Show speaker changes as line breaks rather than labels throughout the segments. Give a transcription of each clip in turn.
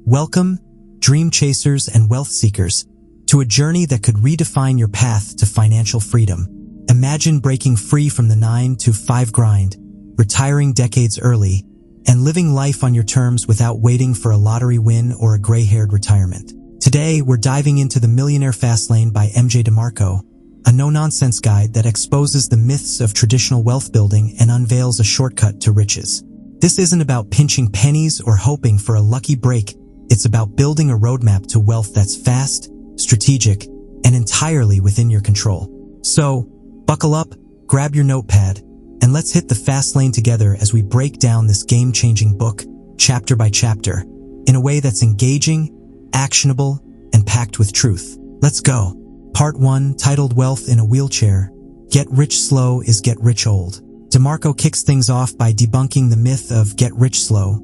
Welcome, dream chasers and wealth seekers, to a journey that could redefine your path to financial freedom. Imagine breaking free from the 9-to-5 grind, retiring decades early, and living life on your terms without waiting for a lottery win or a gray-haired retirement. Today, we're diving into the Millionaire Fastlane by MJ DeMarco, a no-nonsense guide that exposes the myths of traditional wealth building and unveils a shortcut to riches. This isn't about pinching pennies or hoping for a lucky break. It's about building a roadmap to wealth that's fast, strategic, and entirely within your control. So, buckle up, grab your notepad, and let's hit the fast lane together as we break down this game-changing book, chapter by chapter, in a way that's engaging, actionable, and packed with truth. Let's go. Part 1, titled Wealth in a Wheelchair, Get Rich Slow is Get Rich Old. DeMarco kicks things off by debunking the myth of get rich slow,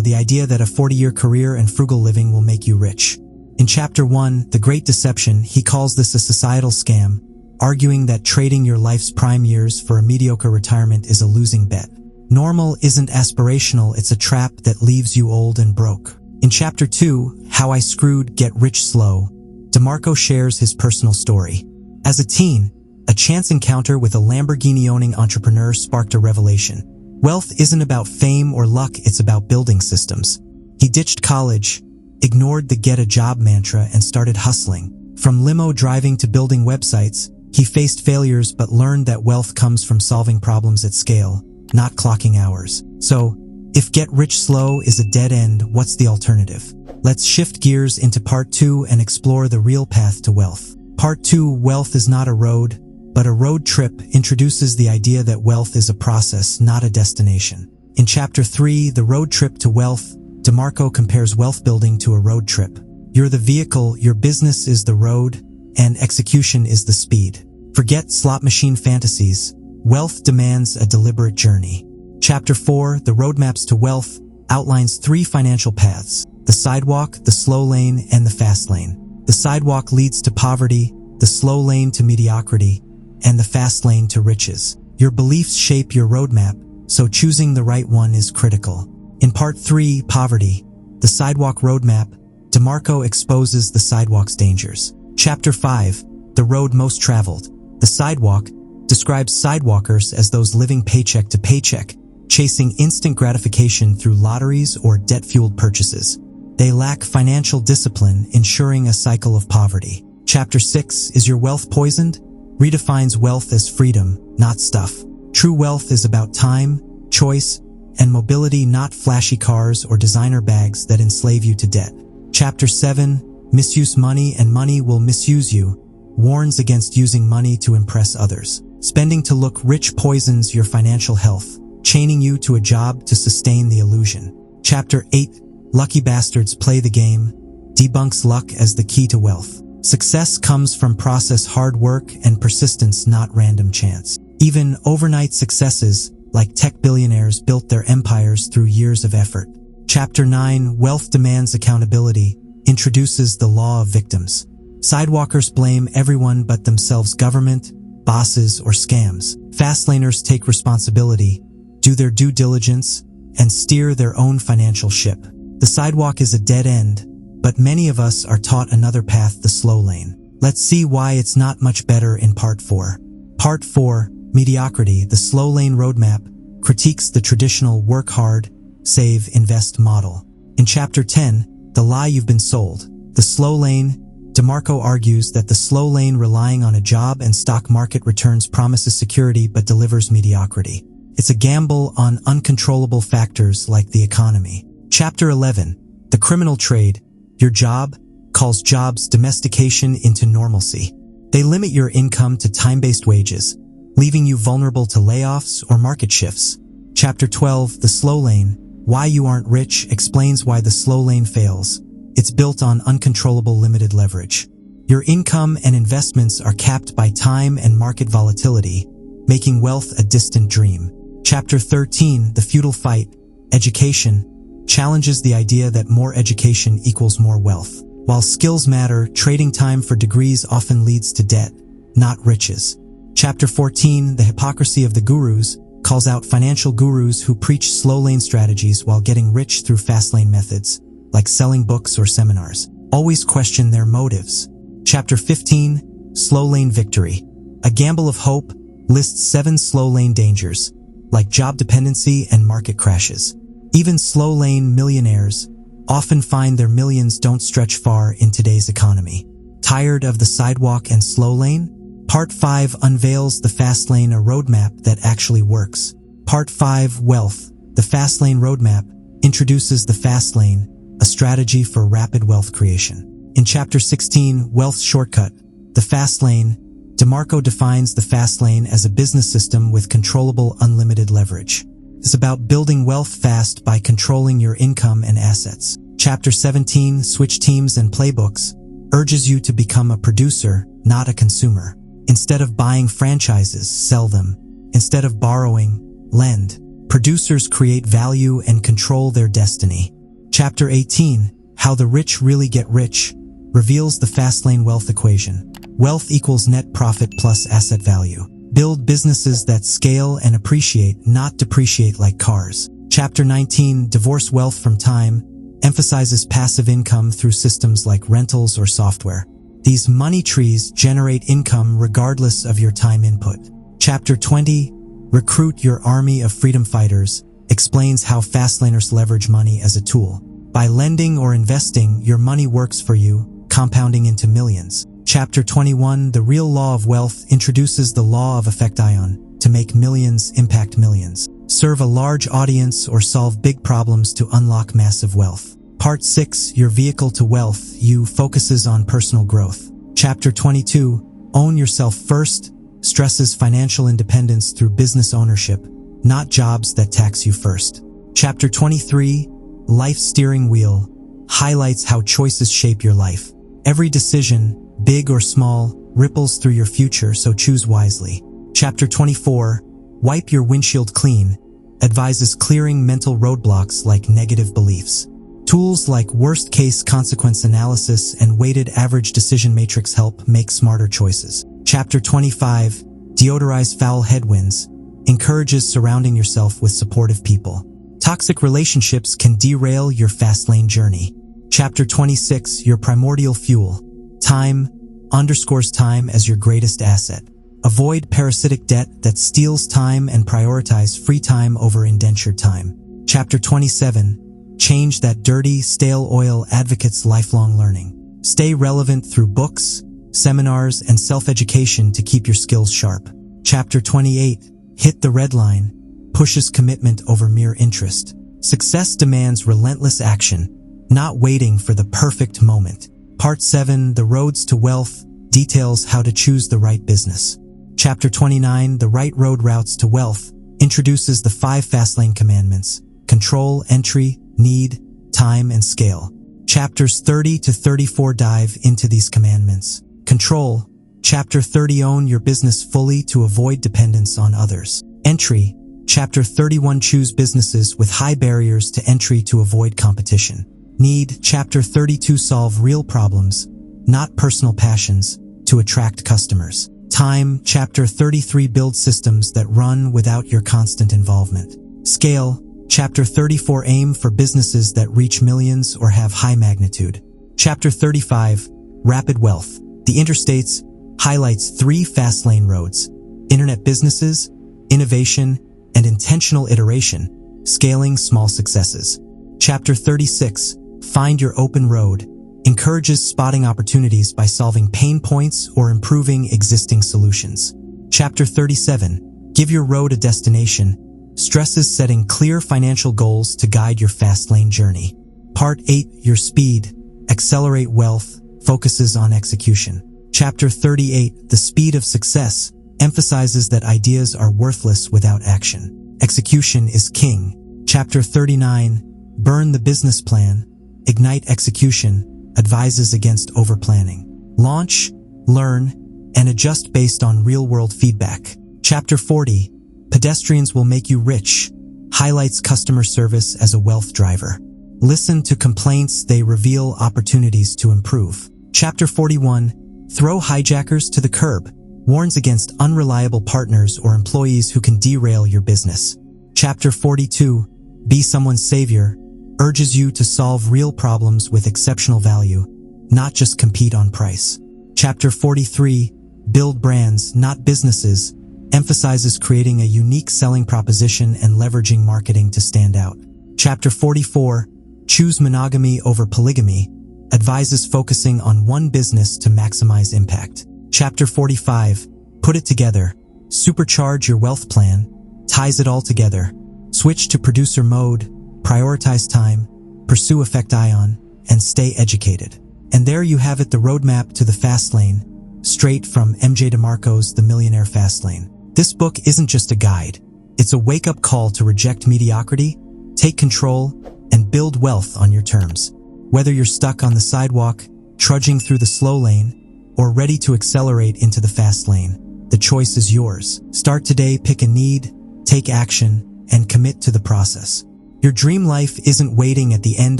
the idea that a 40-year career and frugal living will make you rich. In Chapter 1, The Great Deception, he calls this a societal scam, arguing that trading your life's prime years for a mediocre retirement is a losing bet. Normal isn't aspirational, it's a trap that leaves you old and broke. In Chapter 2, How I Screwed Get Rich Slow, DeMarco shares his personal story. As a teen, a chance encounter with a Lamborghini-owning entrepreneur sparked a revelation. Wealth isn't about fame or luck, it's about building systems. He ditched college, ignored the get-a-job mantra, and started hustling. From limo driving to building websites, he faced failures but learned that wealth comes from solving problems at scale, not clocking hours. So, if get rich slow is a dead end, what's the alternative? Let's shift gears into Part 2 and explore the real path to wealth. Part 2, Wealth is Not a Road, but a Road Trip, introduces the idea that wealth is a process, not a destination. In Chapter 3, The Road Trip to Wealth, DeMarco compares wealth building to a road trip. You're the vehicle, your business is the road, and execution is the speed. Forget slot machine fantasies. Wealth demands a deliberate journey. Chapter 4, The Roadmaps to Wealth, outlines 3 financial paths: the sidewalk, the slow lane, and the fast lane. The sidewalk leads to poverty, the slow lane to mediocrity, and the fast lane to riches. Your beliefs shape your roadmap, so choosing the right one is critical. In Part 3, Poverty, the Sidewalk Roadmap, DeMarco exposes the sidewalk's dangers. Chapter 5, The Road Most Traveled, the sidewalk, describes sidewalkers as those living paycheck to paycheck, chasing instant gratification through lotteries or debt-fueled purchases. They lack financial discipline, ensuring a cycle of poverty. Chapter 6, Is Your Wealth Poisoned? Redefines wealth as freedom, not stuff. True wealth is about time, choice, and mobility, not flashy cars or designer bags that enslave you to debt. Chapter 7, Misuse Money and Money Will Misuse You, warns against using money to impress others. Spending to look rich poisons your financial health, chaining you to a job to sustain the illusion. Chapter 8, Lucky Bastards Play the Game, debunks luck as the key to wealth. Success comes from process, hard work, and persistence, not random chance. Even overnight successes, like tech billionaires, built their empires through years of effort. Chapter 9, Wealth Demands Accountability, introduces the law of victims. Sidewalkers blame everyone but themselves: government, bosses, or scams. Fastlaners take responsibility, do their due diligence, and steer their own financial ship. The sidewalk is a dead end, but many of us are taught another path, the slow lane. Let's see why it's not much better in Part 4. Part 4, Mediocrity, the slow lane roadmap, critiques the traditional work hard, save, invest model. In Chapter 10, The Lie You've Been Sold, the slow lane, DeMarco argues that the slow lane, relying on a job and stock market returns, promises security but delivers mediocrity. It's a gamble on uncontrollable factors like the economy. Chapter 11, The Criminal Trade, Your Job, calls jobs domestication into normalcy. They limit your income to time-based wages, leaving you vulnerable to layoffs or market shifts. Chapter 12, The Slow Lane, Why You Aren't Rich, explains why the slow lane fails. It's built on uncontrollable limited leverage. Your income and investments are capped by time and market volatility, making wealth a distant dream. Chapter 13, The Feudal Fight, Education, challenges the idea that more education equals more wealth. While skills matter, trading time for degrees often leads to debt, not riches. Chapter 14, The Hypocrisy of the Gurus, calls out financial gurus who preach slow lane strategies while getting rich through fast lane methods. like selling books or seminars. Always question their motives. Chapter 15, Slowlane Victory. A Gamble of Hope lists 7 slow lane dangers, like job dependency and market crashes. Even slow lane millionaires often find their millions don't stretch far in today's economy. Tired of the sidewalk and slow lane? Part 5 unveils the Fastlane, a roadmap that actually works. Part 5, Wealth. The Fastlane roadmap introduces the Fastlane, a strategy for rapid wealth creation. In Chapter 16, Wealth Shortcut, the Fastlane, DeMarco defines the Fastlane as a business system with controllable, unlimited leverage. It's about building wealth fast by controlling your income and assets. Chapter 17, Switch Teams and Playbooks, urges you to become a producer, not a consumer. Instead of buying franchises, sell them. Instead of borrowing, lend. Producers create value and control their destiny. Chapter 18, How the Rich Really Get Rich, reveals the Fastlane wealth equation. Wealth equals net profit plus asset value. Build businesses that scale and appreciate, not depreciate like cars. Chapter 19, Divorce Wealth from Time, emphasizes passive income through systems like rentals or software. These money trees generate income regardless of your time input. Chapter 20, Recruit Your Army of Freedom Fighters, explains how Fastlaners leverage money as a tool. By lending or investing, your money works for you, compounding into millions. Chapter 21, The Real Law of Wealth, introduces the law of effect-ion to make millions impact millions. Serve a large audience or solve big problems to unlock massive wealth. Part 6, Your Vehicle to Wealth, You, focuses on personal growth. Chapter 22, Own Yourself First, stresses financial independence through business ownership, not jobs that tax you first. Chapter 23, Life Steering Wheel, highlights how choices shape your life. Every decision, big or small, ripples through your future, so choose wisely. Chapter 24, Wipe Your Windshield Clean, advises clearing mental roadblocks like negative beliefs. Tools like worst-case consequence analysis and weighted average decision matrix help make smarter choices. Chapter 25, Deodorize Foul Headwinds, encourages surrounding yourself with supportive people. Toxic relationships can derail your Fastlane journey. Chapter 26, Your Primordial Fuel, Time, underscores time as your greatest asset. Avoid parasitic debt that steals time and prioritize free time over indentured time. Chapter 27, Change That Dirty, Stale Oil advocates lifelong learning. Stay relevant through books, seminars, and self-education to keep your skills sharp. Chapter 28, Hit the Red Line, pushes commitment over mere interest. Success demands relentless action, not waiting for the perfect moment. Part 7, The Roads to Wealth, details how to choose the right business. Chapter 29, The Right Road Routes to Wealth, introduces the 5 Fastlane commandments: control, entry, need, time, and scale. Chapters 30 to 34 dive into these commandments. Control. Chapter 30, Own your business fully to avoid dependence on others. Entry. Chapter 31, Choose businesses with high barriers to entry to avoid competition. Need. Chapter 32, Solve real problems, not personal passions, to attract customers. Time. Chapter 33, Build systems that run without your constant involvement. Scale. Chapter 34, Aim for businesses that reach millions or have high magnitude. Chapter 35, Rapid Wealth. The Interstates highlights 3 Fastlane roads: internet businesses, innovation, and intentional iteration, scaling small successes. Chapter 36, Find Your Open Road, encourages spotting opportunities by solving pain points or improving existing solutions. Chapter 37, Give Your Road a Destination, stresses setting clear financial goals to guide your Fastlane journey. Part 8, Your Speed, Accelerate Wealth, focuses on execution. Chapter 38, The Speed of Success, emphasizes that ideas are worthless without action. Execution is king. Chapter 39, Burn the Business Plan, Ignite Execution, advises against overplanning. Launch, learn, and adjust based on real-world feedback. Chapter 40, Pedestrians Will Make You Rich, highlights customer service as a wealth driver. Listen to complaints, they reveal opportunities to improve. Chapter 41, Throw Hijackers to the Curb, warns against unreliable partners or employees who can derail your business. Chapter 42, Be Someone's Savior, urges you to solve real problems with exceptional value, not just compete on price. Chapter 43, Build Brands, Not Businesses, emphasizes creating a unique selling proposition and leveraging marketing to stand out. Chapter 44, Choose Monogamy Over Polygamy, advises focusing on one business to maximize impact. Chapter 45, Put It Together, Supercharge Your Wealth Plan, ties it all together. Switch to producer mode, prioritize time, pursue Effect Ion, and stay educated. And there you have it, the roadmap to the fast lane, straight from MJ DeMarco's The Millionaire Fastlane. This book isn't just a guide. It's a wake-up call to reject mediocrity, take control, and build wealth on your terms. Whether you're stuck on the sidewalk, trudging through the slow lane, or ready to accelerate into the fast lane, the choice is yours. Start today, pick a need, take action, and commit to the process. Your dream life isn't waiting at the end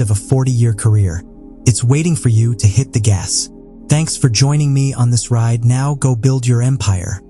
of a 40-year career. It's waiting for you to hit the gas. Thanks for joining me on this ride. Now go build your empire.